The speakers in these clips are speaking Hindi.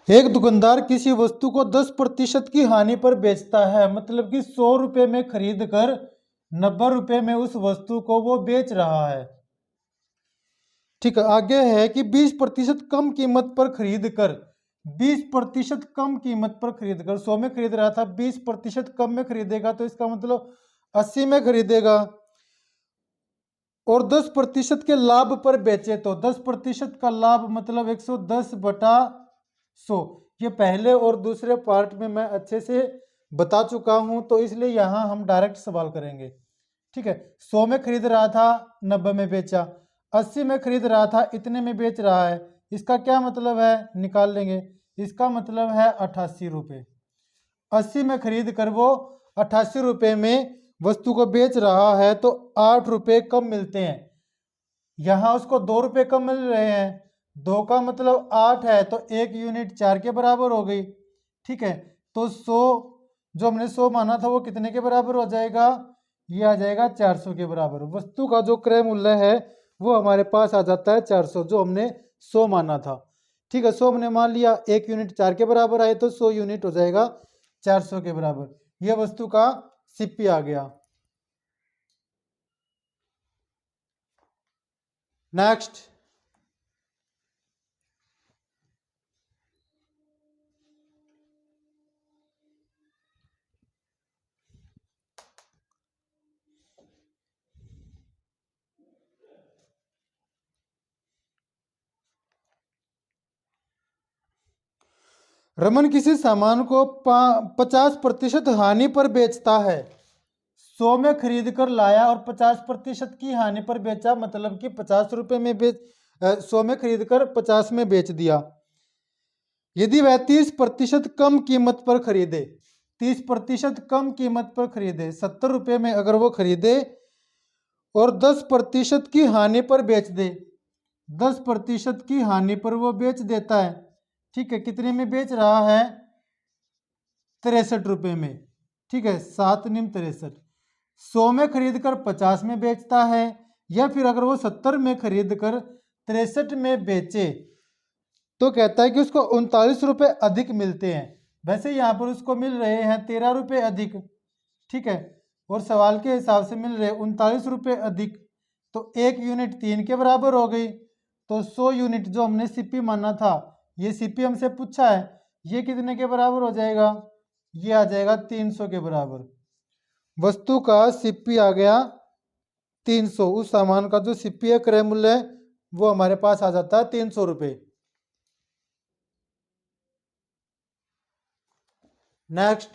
एक दुकानदार किसी वस्तु को 10% की हानि पर बेचता है, मतलब कि 100 रुपये में खरीद कर 90 रुपये में उस वस्तु को वो बेच रहा है। ठीक है, आगे है कि 20% कम कीमत पर खरीद कर 20% कम कीमत पर खरीद कर 100 में खरीद रहा था, 20% कम में खरीदेगा तो इसका मतलब 80 में खरीदेगा। और 10% के लाभ पर बेचे तो 10% का लाभ मतलब 110/100। ये पहले और दूसरे पार्ट में मैं अच्छे से बता चुका हूं, तो इसलिए यहां हम डायरेक्ट सवाल करेंगे। ठीक है, 100 में खरीद रहा था, 90 में बेचा, 80 में खरीद रहा था, इतने में बेच रहा है। इसका क्या मतलब है, निकाल लेंगे। इसका मतलब है 88 रुपये। 80 में खरीद कर वो 88 रुपये में वस्तु को बेच रहा है, तो 8 रुपये कम मिलते हैं। यहां उसको 2 रुपये कम मिल रहे हैं, 2 का मतलब 8 है, तो 1 यूनिट 4 के बराबर हो गई। ठीक है, तो 100 जो हमने 100 माना था वो कितने के बराबर हो जाएगा, ये आ जाएगा 400 के बराबर। वस्तु का जो क्रय मूल्य है वो हमारे पास आ जाता है 400, जो हमने 100 माना था। ठीक है, 100 हमने मान लिया, 1 यूनिट 4 के बराबर आए तो 100 यूनिट हो जाएगा 400 के बराबर। यह वस्तु का सीपी आ गया। नेक्स्ट, रमन किसी सामान को 50% हानि पर बेचता है। 100 में खरीद कर लाया और 50% की हानि पर बेचा, मतलब कि 50 रुपये में 100 में खरीद कर 50 में बेच दिया। यदि वह 30% कम कीमत पर खरीदे, 30% कम कीमत पर खरीदे, 70 रुपये में अगर वो खरीदे और 10% की हानि पर बेच दे, 10% की हानि पर वो बेच देता है। ठीक है, कितने में बेच रहा है, 63 रुपये में। ठीक है, 7 निम 63। 100 में खरीद कर 50 में बेचता है, या फिर अगर वो 70 में खरीद कर 63 में बेचे तो कहता है कि उसको 39 रुपये अधिक मिलते हैं। वैसे यहाँ पर उसको मिल रहे हैं 13 रुपये अधिक। ठीक है, और सवाल के हिसाब से मिल रहे 39 रुपये अधिक, तो 1 यूनिट 3 के बराबर हो गई। तो 100 यूनिट जो हमने सीपी माना था, ये सीपी हमसे पूछा है, ये कितने के बराबर हो जाएगा, ये आ जाएगा 300 के बराबर। वस्तु का सीपी आ गया 300। उस सामान का जो सीपी है, क्रय मूल्य है, वो हमारे पास आ जाता है 300 रुपये। नेक्स्ट,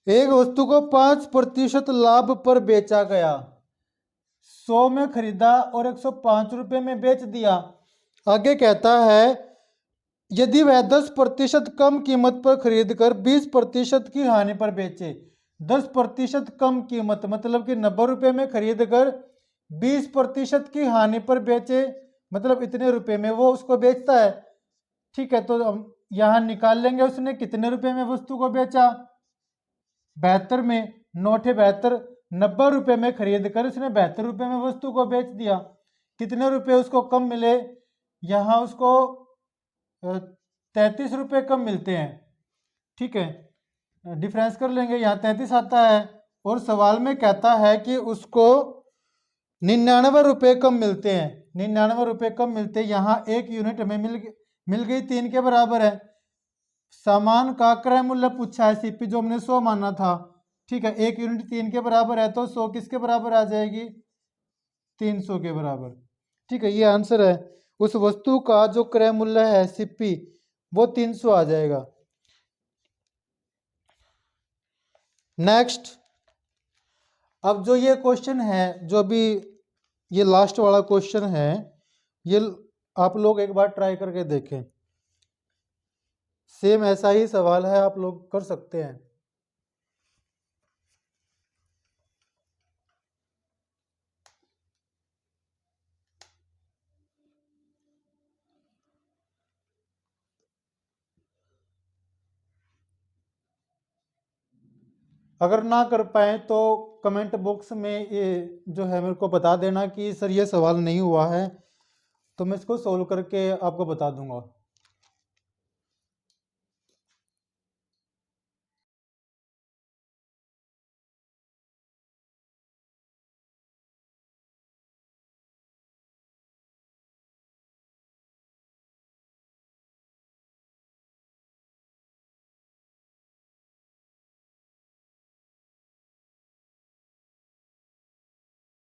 एक वस्तु को 5% लाभ पर बेचा गया, 100 में खरीदा और 105 रुपये में बेच दिया। आगे कहता है यदि वह 10% कम कीमत पर खरीद कर 20% की हानि पर बेचे। 10% कम कीमत मतलब कि 90 रुपये में खरीद कर 20% की हानि पर बेचे, मतलब इतने रुपए में वो उसको बेचता है। ठीक है, तो हम यहाँ निकाल लेंगे उसने कितने रुपए में वस्तु को बेचा, 72 में, 9×72, 90 रुपये में खरीद कर उसने 72 रुपये में वस्तु को बेच दिया। कितने रुपए उसको कम मिले, यहाँ उसको 33 रुपये कम मिलते हैं। ठीक है, डिफरेंस कर लेंगे, यहाँ 33 आता है, और सवाल में कहता है कि उसको 99 रुपये कम मिलते हैं। 99 रुपये कम मिलते हैं, यहाँ 1 यूनिट हमें मिल गई 3 के बराबर है। सामान का क्रय मूल्य पूछा है, सीपी जो हमने 100 माना था। ठीक है, 1 यूनिट 3 के बराबर है, तो 100 किसके बराबर आ जाएगी, 300 के बराबर। ठीक है, ये आंसर है। उस वस्तु का जो क्रय मूल्य है सीपी, वो 300 आ जाएगा। नेक्स्ट, अब जो ये क्वेश्चन है, जो अभी ये लास्ट वाला क्वेश्चन है, ये आप लोग एक बार ट्राई करके देखें। सेम ऐसा ही सवाल है, आप लोग कर सकते हैं। अगर ना कर पाए तो कमेंट बॉक्स में ये जो है मेरे को बता देना कि सर ये सवाल नहीं हुआ है, तो मैं इसको सोल्व करके आपको बता दूंगा।